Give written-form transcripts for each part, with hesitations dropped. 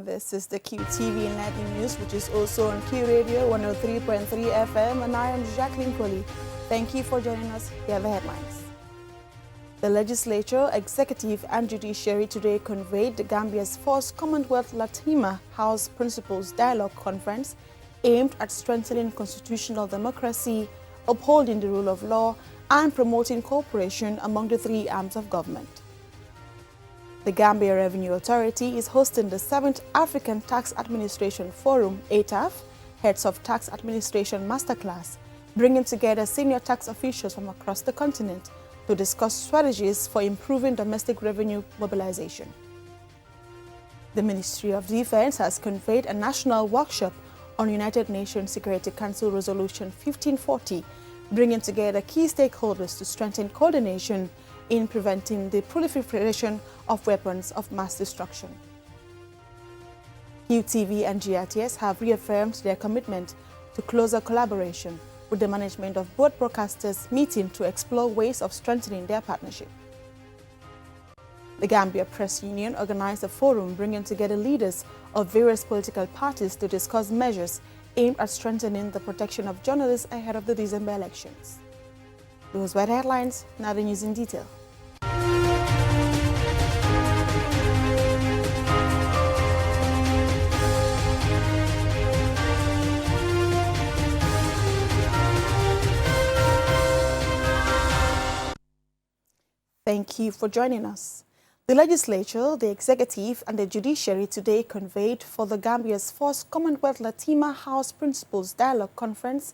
This is the QTV Nightly News, which is also on Q Radio 103.3 FM, and I am Jacqueline Coley. Thank you for joining us. Here are the headlines. The Legislature, Executive and Judiciary today convened the Gambia's first Commonwealth Latimer House Principals Dialogue Conference aimed at strengthening constitutional democracy, upholding the rule of law, and promoting cooperation among the three arms of government. The Gambia Revenue Authority is hosting the 7th African Tax Administration Forum, ATAF, Heads of Tax Administration Masterclass, bringing together senior tax officials from across the continent to discuss strategies for improving domestic revenue mobilization. The Ministry of Defense has convened a national workshop on United Nations Security Council Resolution 1540, bringing together key stakeholders to strengthen coordination in preventing the proliferation of weapons of mass destruction. QTV and GRTS have reaffirmed their commitment to closer collaboration, with the management of both broadcasters meeting to explore ways of strengthening their partnership. The Gambia Press Union organized a forum bringing together leaders of various political parties to discuss measures aimed at strengthening the protection of journalists ahead of the December elections. Those were the headlines, now the news in detail. Thank you for joining us. The Legislature, the Executive and the Judiciary today convened for the Gambia's first Commonwealth Latimer House Principals Dialogue Conference,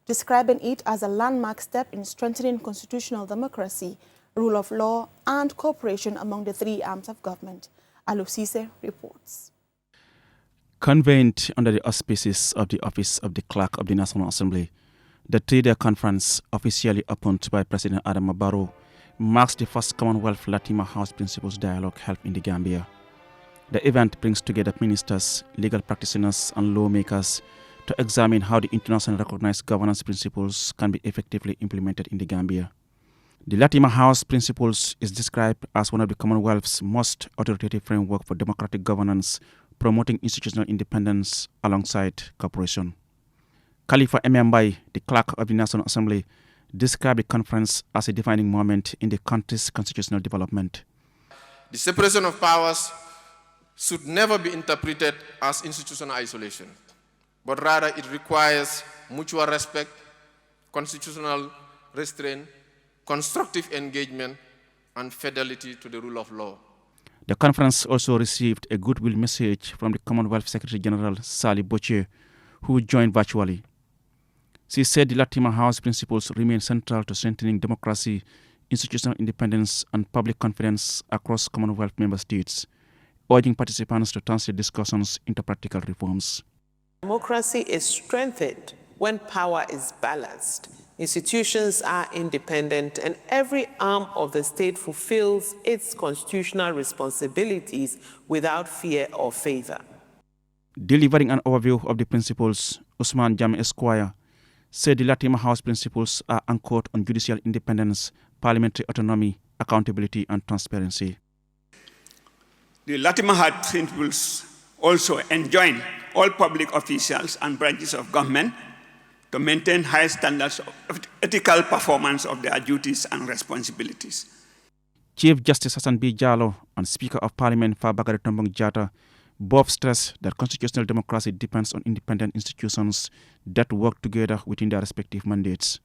describing it as a landmark step in strengthening constitutional democracy, rule of law and cooperation among the three arms of government. Alusise reports. Convened under the auspices of the Office of the Clerk of the National Assembly, the three-day conference, officially opened by President Adama Barrow, marks the first Commonwealth Latimer House Principals Dialogue held in the Gambia. The event brings together ministers, legal practitioners and lawmakers to examine how the internationally recognized governance principles can be effectively implemented in the Gambia. The Latimer House Principles is described as one of the Commonwealth's most authoritative framework for democratic governance, promoting institutional independence alongside cooperation. Khalifa Emembai, the Clerk of the National Assembly, described the conference as a defining moment in the country's constitutional development. The separation of powers should never be interpreted as institutional isolation, but rather it requires mutual respect, constitutional restraint, constructive engagement, and fidelity to the rule of law. The conference also received a goodwill message from the Commonwealth Secretary General Sally Boche, who joined virtually. She said the Latimer House principles remain central to strengthening democracy, institutional independence, and public confidence across Commonwealth member states, urging participants to translate discussions into practical reforms. Democracy is strengthened when power is balanced, institutions are independent, and every arm of the state fulfills its constitutional responsibilities without fear or favor. Delivering an overview of the principles, Usman Jam Esquire said the Latimer House principles are anchored on judicial independence, parliamentary autonomy, accountability, and transparency. The Latimer House principles also enjoin all public officials and branches of government to maintain high standards of ethical performance of their duties and responsibilities. Chief Justice Hassan B. Jallow and Speaker of Parliament Fabakary Tombong Jatta both stressed that constitutional democracy depends on independent institutions that work together within their respective mandates.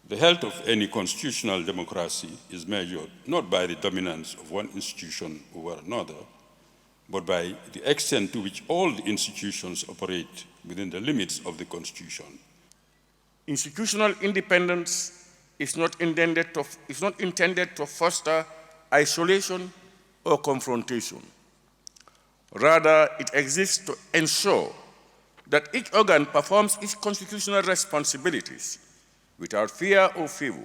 The health of any constitutional democracy is measured not by the dominance of one institution over another, but by the extent to which all the institutions operate within the limits of the Constitution. Institutional independence is not intended to foster isolation or confrontation. Rather, it exists to ensure that each organ performs its constitutional responsibilities without fear or favor,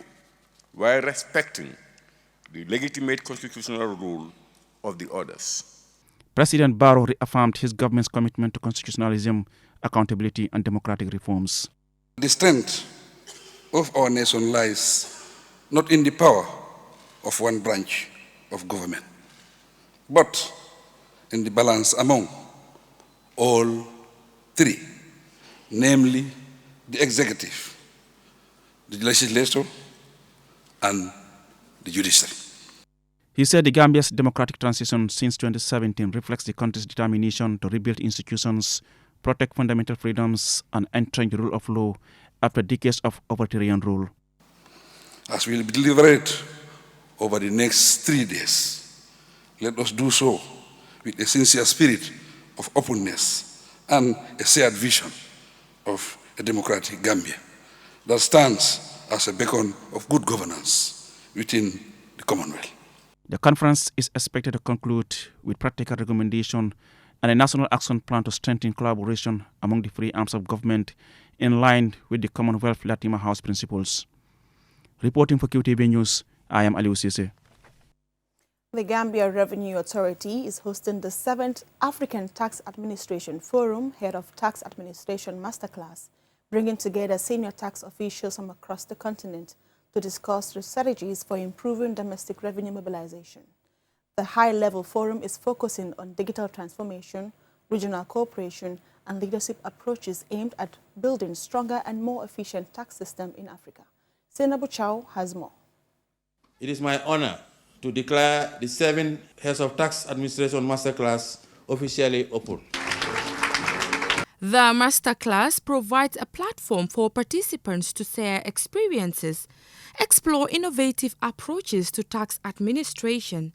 while respecting the legitimate constitutional rule of the others. President Barrow reaffirmed his government's commitment to constitutionalism, accountability, and democratic reforms. The strength of our nation lies not in the power of one branch of government, but in the balance among all three, namely the executive, the legislature, and the judiciary. He said the Gambia's democratic transition since 2017 reflects the country's determination to rebuild institutions, protect fundamental freedoms, and entrench the rule of law after decades of authoritarian rule. As we will deliberate over the next 3 days, let us do so with a sincere spirit of openness and a shared vision of a democratic Gambia that stands as a beacon of good governance within the Commonwealth. The conference is expected to conclude with practical recommendation and a national action plan to strengthen collaboration among the three arms of government in line with the Commonwealth Latimer House principles. Reporting for QTV News, I am Aliou Cissé. The Gambia Revenue Authority is hosting the 7th African Tax Administration Forum, Head of Tax Administration Masterclass, bringing together senior tax officials from across the continent to discuss the strategies for improving domestic revenue mobilization. The high-level forum is focusing on digital transformation, regional cooperation, and leadership approaches aimed at building stronger and more efficient tax system in Africa. Senabu Chow has more. It is my honor to declare the 7th Heads of Tax Administration Masterclass officially open. The masterclass provides a platform for participants to share experiences, explore innovative approaches to tax administration,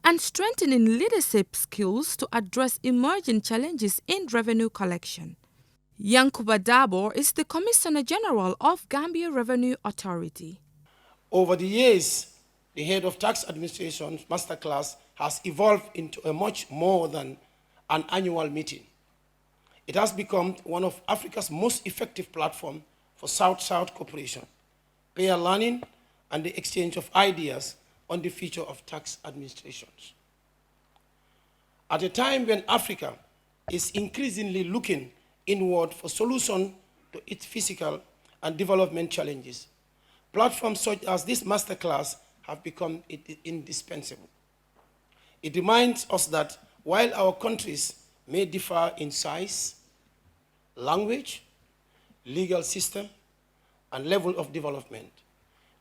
and strengthening leadership skills to address emerging challenges in revenue collection. Yankuba Dabo is the Commissioner General of Gambia Revenue Authority. Over the years, the Head of Tax Administration Masterclass has evolved into a much more than an annual meeting. It has become one of Africa's most effective platforms for South-South cooperation, peer learning, and the exchange of ideas on the future of tax administrations. At a time when Africa is increasingly looking inward for solutions to its physical and development challenges, platforms such as this masterclass have become indispensable. It reminds us that while our countries may differ in size, language, legal system, and level of development,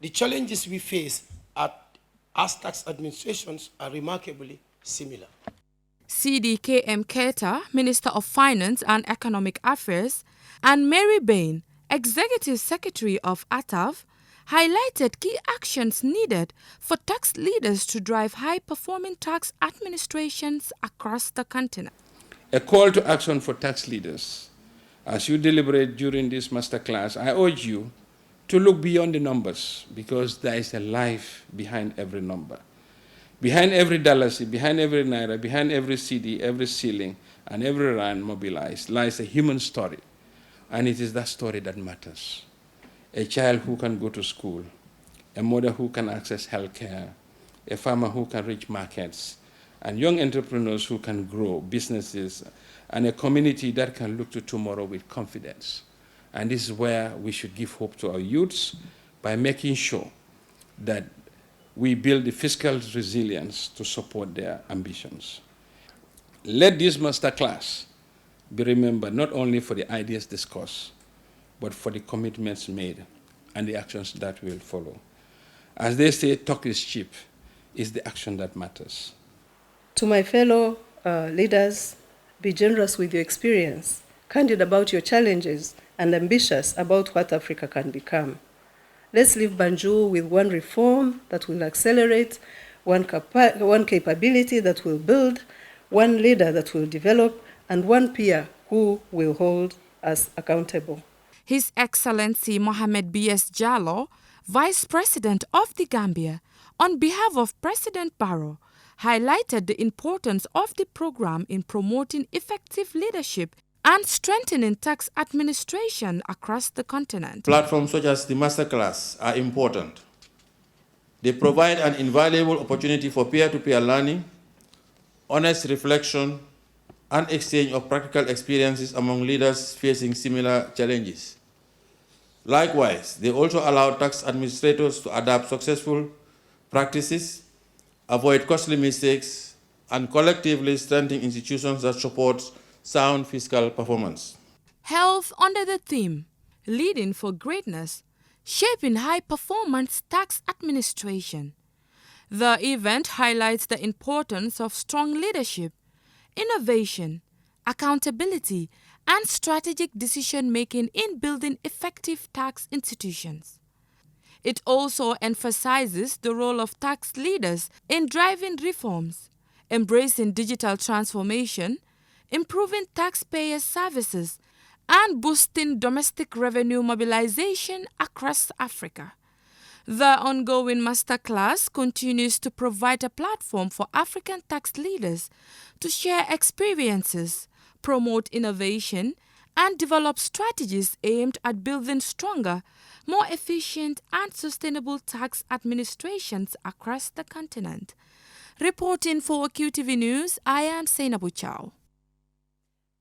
the challenges we face as tax administrations are remarkably similar. CDKM Keita, Minister of Finance and Economic Affairs, and Mary Bain, Executive Secretary of ATAF, highlighted key actions needed for tax leaders to drive high-performing tax administrations across the continent. A call to action for tax leaders. As you deliberate during this masterclass, I urge you to look beyond the numbers, because there is a life behind every number. Behind every dollar, behind every naira, behind every CD, every ceiling, and every rand mobilized lies a human story. And it is that story that matters. A child who can go to school, a mother who can access healthcare, a farmer who can reach markets, and young entrepreneurs who can grow businesses, and a community that can look to tomorrow with confidence. And this is where we should give hope to our youths by making sure that we build the fiscal resilience to support their ambitions. Let this masterclass be remembered not only for the ideas discussed, but for the commitments made and the actions that will follow. As they say, talk is cheap. It's the action that matters. To my fellow leaders, be generous with your experience, candid about your challenges, and ambitious about what Africa can become. Let's leave Banjul with one reform that will accelerate, one capability that will build, one leader that will develop, and one peer who will hold us accountable. His Excellency Mohamed B.S. Jallow, Vice President of the Gambia, on behalf of President Barrow, highlighted the importance of the program in promoting effective leadership and strengthening tax administration across the continent. Platforms such as the Masterclass are important. They provide an invaluable opportunity for peer-to-peer learning, honest reflection, and exchange of practical experiences among leaders facing similar challenges. Likewise, they also allow tax administrators to adapt successful practices, avoid costly mistakes, and collectively strengthening institutions that support sound fiscal performance. Health under the theme, Leading for Greatness, Shaping High-Performance Tax Administration. The event highlights the importance of strong leadership, innovation, accountability, and strategic decision-making in building effective tax institutions. It also emphasizes the role of tax leaders in driving reforms, embracing digital transformation, improving taxpayer services, and boosting domestic revenue mobilization across Africa. The ongoing masterclass continues to provide a platform for African tax leaders to share experiences, promote innovation, and develop strategies aimed at building stronger, more efficient and sustainable tax administrations across the continent. Reporting for QTV News, I am Seinabu Chow.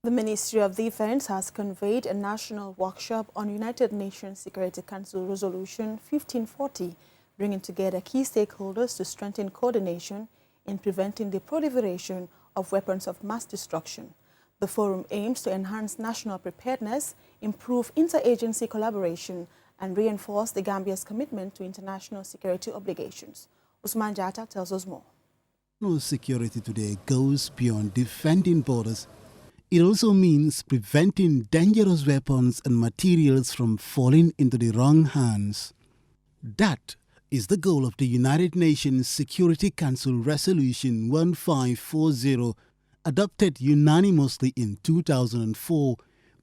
The Ministry of Defense has convened a national workshop on United Nations Security Council Resolution 1540, bringing together key stakeholders to strengthen coordination in preventing the proliferation of weapons of mass destruction. The forum aims to enhance national preparedness, improve interagency collaboration, and reinforce the Gambia's commitment to international security obligations. Usman Jata tells us more. National security today goes beyond defending borders. It also means preventing dangerous weapons and materials from falling into the wrong hands. That is the goal of the United Nations Security Council Resolution 1540, adopted unanimously in 2004,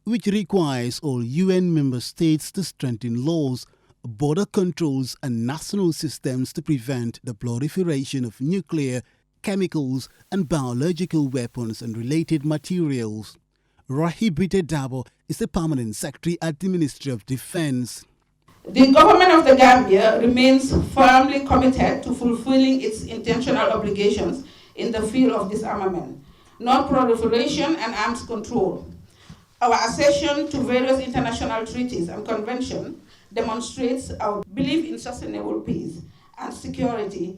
which requires all UN member states to strengthen laws, border controls and national systems to prevent the proliferation of nuclear, chemicals and biological weapons and related materials. Rahibite Dabo is the Permanent Secretary at the Ministry of Defense. The government of the Gambia remains firmly committed to fulfilling its international obligations in the field of disarmament, non-proliferation and arms control. Our accession to various international treaties and conventions demonstrates our belief in sustainable peace and security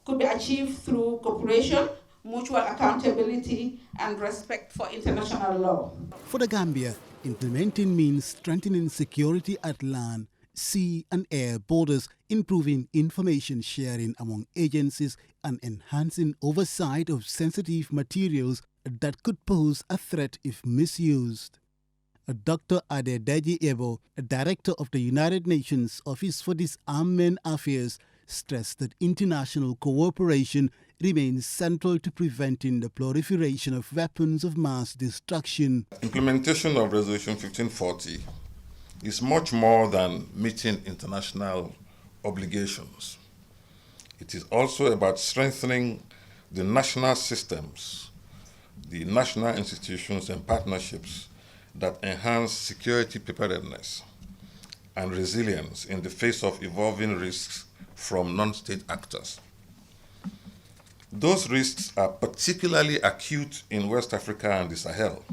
could be achieved through cooperation, mutual accountability, and respect for international law. For the Gambia, implementing means strengthening security at land, sea and air borders, improving information sharing among agencies, and enhancing oversight of sensitive materials that could pose a threat if misused. Dr. Adedeji Ebo, Director of the United Nations Office for Disarmament Affairs, stressed that international cooperation remains central to preventing the proliferation of weapons of mass destruction. Implementation of Resolution 1540 is much more than meeting international obligations. It is also about strengthening the national systems, the national institutions and partnerships that enhance security preparedness and resilience in the face of evolving risks from non-state actors. Those risks are particularly acute in West Africa and the Sahel,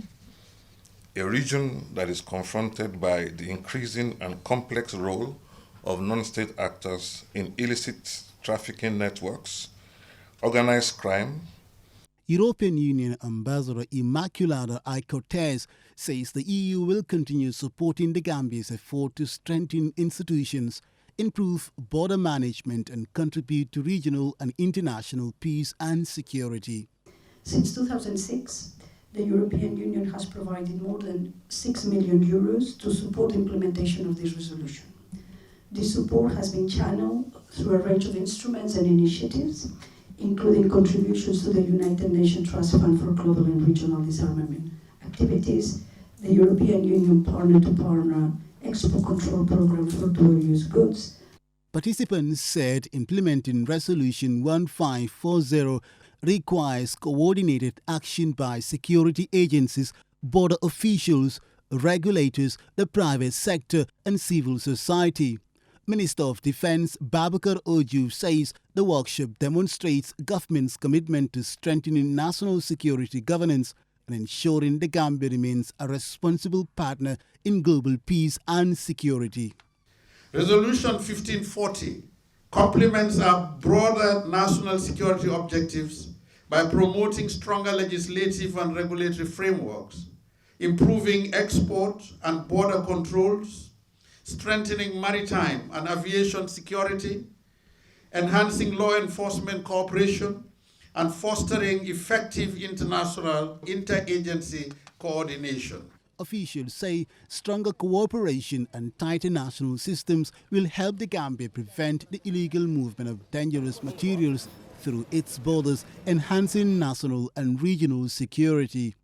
a region that is confronted by the increasing and complex role of non-state actors in illicit trafficking networks, organized crime. European Union Ambassador Immaculada I. Cortez says the EU will continue supporting the Gambia's effort to strengthen institutions, improve border management and contribute to regional and international peace and security. Since 2006, the European Union has provided more than 6 million euros to support implementation of this resolution. This support has been channeled through a range of instruments and initiatives, including contributions to the United Nations Trust Fund for Global and Regional Disarmament activities, the European Union partner-to-partner export control program for dual-use goods. Participants said implementing Resolution 1540 requires coordinated action by security agencies, border officials, regulators, the private sector and civil society. Minister of Defense Babakar Oju says the workshop demonstrates government's commitment to strengthening national security governance and ensuring the Gambia remains a responsible partner in global peace and security. Resolution 1540 complements our broader national security objectives by promoting stronger legislative and regulatory frameworks, improving export and border controls, strengthening maritime and aviation security, enhancing law enforcement cooperation, and fostering effective international interagency coordination. Officials say stronger cooperation and tighter national systems will help the Gambia prevent the illegal movement of dangerous materials through its borders, enhancing national and regional security.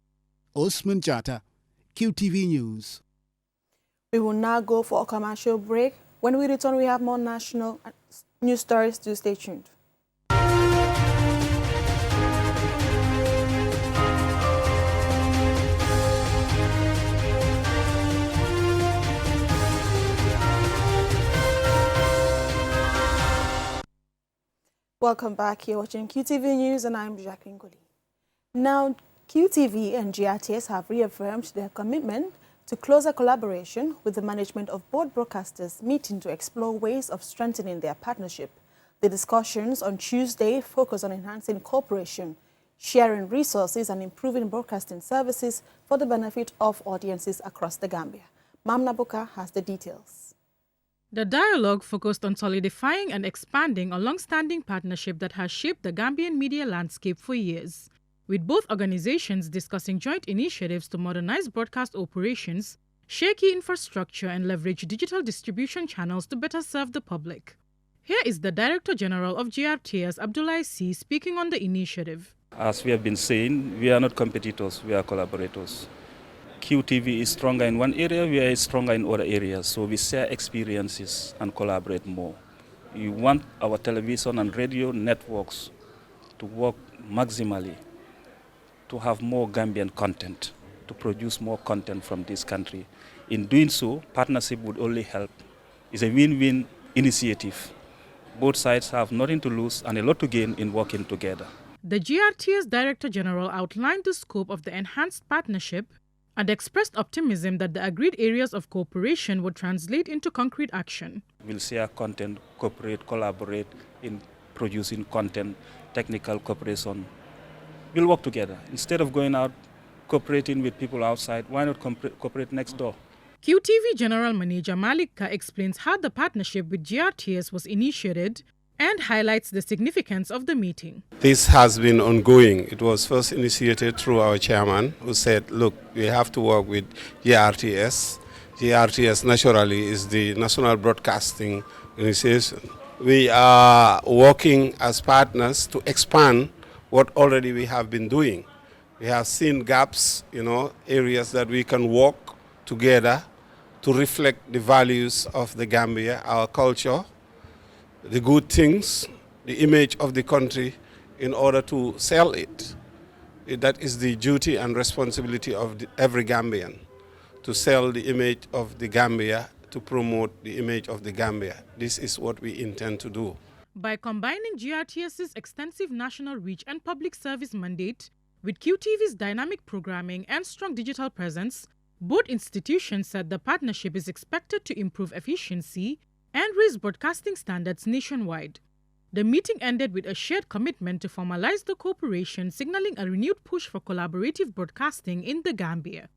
Osman Jata, QTV News. We will now go for a commercial break. When we return, we have more national news stories. Do stay tuned. Welcome back. You're watching QTV News and I'm Jacqueline Goli. Now, QTV and GRTS have reaffirmed their commitment to closer collaboration with the management of both broadcasters, meeting to explore ways of strengthening their partnership. The discussions on Tuesday focus on enhancing cooperation, sharing resources and improving broadcasting services for the benefit of audiences across the Gambia. Mam Nabuka has the details. The dialogue focused on solidifying and expanding a long-standing partnership that has shaped the Gambian media landscape for years, with both organizations discussing joint initiatives to modernize broadcast operations, share key infrastructure and leverage digital distribution channels to better serve the public. Here is the Director General of GRTS, Abdullah C., speaking on the initiative. As we have been saying, we are not competitors, we are collaborators. QTV is stronger in one area, we are stronger in other areas, so we share experiences and collaborate more. We want our television and radio networks to work maximally, to have more Gambian content, to produce more content from this country. In doing so, partnership would only help. It's a win-win initiative. Both sides have nothing to lose and a lot to gain in working together. The GRTS Director General outlined the scope of the enhanced partnership and expressed optimism that the agreed areas of cooperation would translate into concrete action. We'll share content, cooperate, collaborate in producing content, technical cooperation. We'll work together. Instead of going out cooperating with people outside, why not cooperate next door? QTV General Manager Malika explains how the partnership with GRTS was initiated and highlights the significance of the meeting. This has been ongoing. It was first initiated through our chairman, who said, look, we have to work with GRTS. GRTS naturally is the National Broadcasting Organization. We are working as partners to expand what already we have been doing. We have seen gaps, areas that we can work together to reflect the values of the Gambia, our culture, the good things, the image of the country, in order to sell it. That is the duty and responsibility of every Gambian, to sell the image of the Gambia, to promote the image of the Gambia. This is what we intend to do. By combining GRTS's extensive national reach and public service mandate with QTV's dynamic programming and strong digital presence, both institutions said the partnership is expected to improve efficiency and raise broadcasting standards nationwide. The meeting ended with a shared commitment to formalize the cooperation, signaling a renewed push for collaborative broadcasting in the Gambia.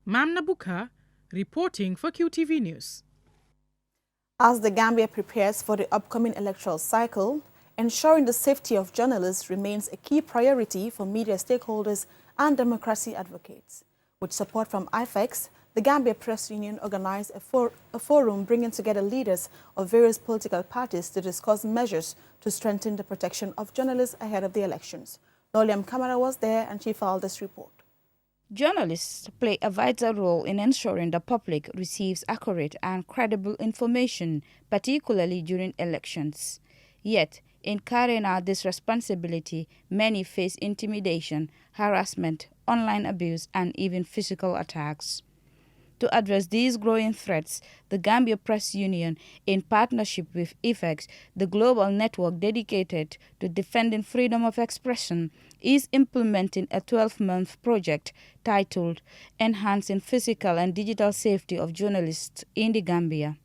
Mam Nabuka, reporting for QTV News. As the Gambia prepares for the upcoming electoral cycle, ensuring the safety of journalists remains a key priority for media stakeholders and democracy advocates. With support from IFEX, the Gambia Press Union organized a forum bringing together leaders of various political parties to discuss measures to strengthen the protection of journalists ahead of the elections. Noliam Kamara was there and she filed this report. Journalists play a vital role in ensuring the public receives accurate and credible information, particularly during elections. Yet, in carrying out this responsibility, many face intimidation, harassment, online abuse, and even physical attacks. To address these growing threats, the Gambia Press Union, in partnership with IFEX, the global network dedicated to defending freedom of expression, is implementing a 12-month project titled Enhancing Physical and Digital Safety of Journalists in the Gambia.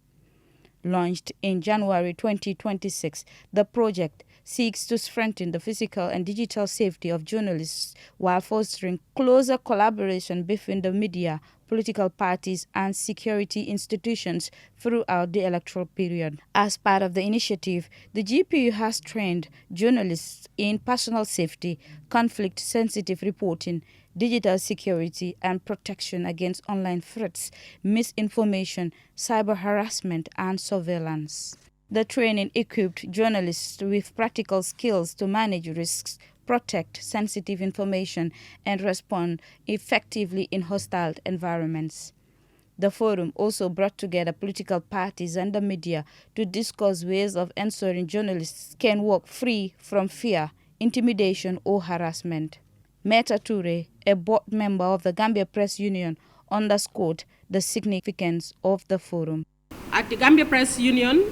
Launched in January 2026, the project, seeks to strengthen the physical and digital safety of journalists while fostering closer collaboration between the media, political parties, and security institutions throughout the electoral period. As part of the initiative, the GPU has trained journalists in personal safety, conflict-sensitive reporting, digital security, and protection against online threats, misinformation, cyber harassment, and surveillance. The training equipped journalists with practical skills to manage risks, protect sensitive information, and respond effectively in hostile environments. The forum also brought together political parties and the media to discuss ways of ensuring journalists can work free from fear, intimidation, or harassment. Meta Toure, a board member of the Gambia Press Union, underscored the significance of the forum. At the Gambia Press Union,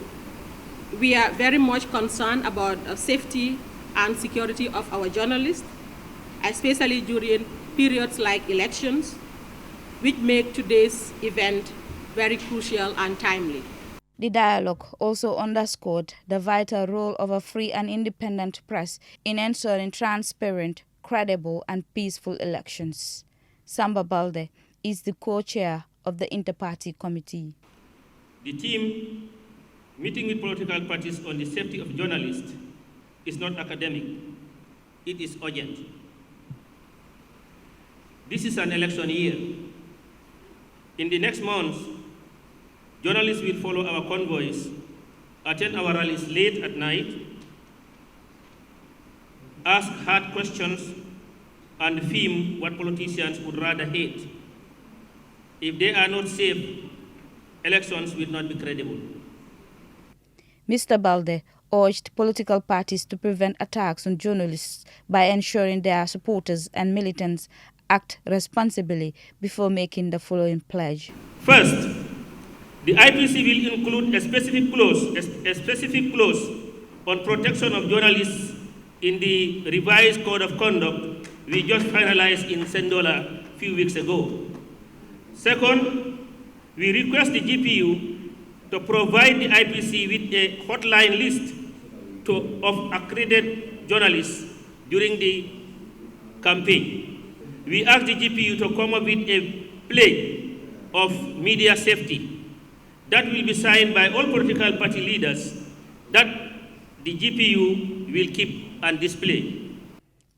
we are very much concerned about the safety and security of our journalists, especially during periods like elections, which make today's event very crucial and timely. The dialogue also underscored the vital role of a free and independent press in ensuring transparent, credible, and peaceful elections. Samba Balde is the co-chair of the Inter-Party Committee. The team meeting with political parties on the safety of journalists is not academic, it is urgent. This is an election year. In the next months, journalists will follow our convoys, attend our rallies late at night, ask hard questions, and film what politicians would rather hate. If they are not safe, elections will not be credible. Mr. Balde urged political parties to prevent attacks on journalists by ensuring their supporters and militants act responsibly before making the following pledge. First, the IPC will include a specific clause on protection of journalists in the revised code of conduct we just finalized in Sendola a few weeks ago. Second, we request the GPU to provide the IPC with a hotline list of accredited journalists during the campaign. We ask the GPU to come up with a pledge of media safety that will be signed by all political party leaders that the GPU will keep and display.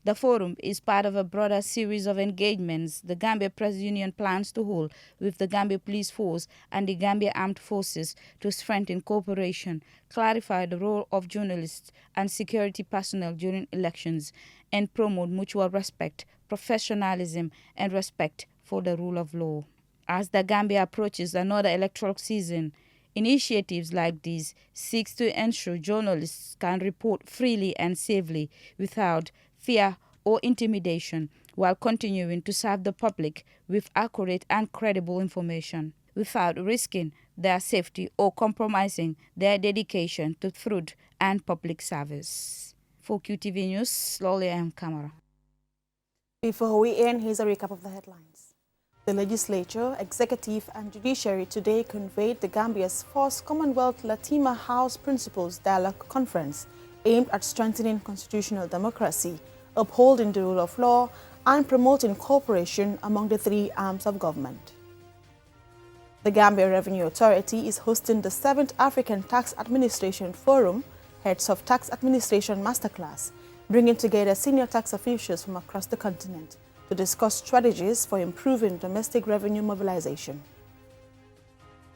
The forum is part of a broader series of engagements the Gambia Press Union plans to hold with the Gambia Police Force and the Gambia Armed Forces to strengthen cooperation, clarify the role of journalists and security personnel during elections, and promote mutual respect, professionalism, and respect for the rule of law. As the Gambia approaches another electoral season, initiatives like these seek to ensure journalists can report freely and safely without fear or intimidation, while continuing to serve the public with accurate and credible information, without risking their safety or compromising their dedication to truth and public service. For QTV News, Lolly M. Camara. Before we end, here's a recap of the headlines. The legislature, executive, and judiciary today convened the Gambia's first Commonwealth Latimer House Principals Dialogue Conference aimed at strengthening constitutional democracy, upholding the rule of law, and promoting cooperation among the three arms of government. The Gambia Revenue Authority is hosting the 7th African Tax Administration Forum, Heads of Tax Administration Masterclass, bringing together senior tax officials from across the continent to discuss strategies for improving domestic revenue mobilization.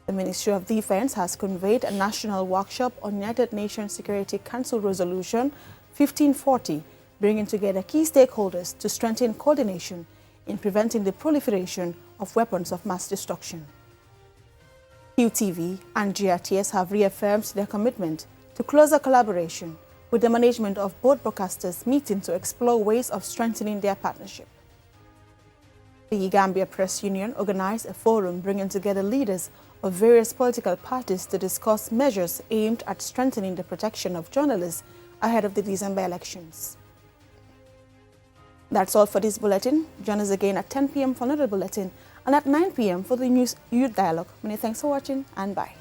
The Ministry of Defense has convened a national workshop on United Nations Security Council Resolution 1540, bringing together key stakeholders to strengthen coordination in preventing the proliferation of weapons of mass destruction. QTV and GRTS have reaffirmed their commitment to closer collaboration, with the management of both broadcasters meeting to explore ways of strengthening their partnership. The Gambia Press Union organized a forum bringing together leaders of various political parties to discuss measures aimed at strengthening the protection of journalists ahead of the December elections. That's all for this bulletin. Join us again at 10 p.m. for another bulletin and at 9 p.m. for the News Youth Dialogue. Many thanks for watching and bye.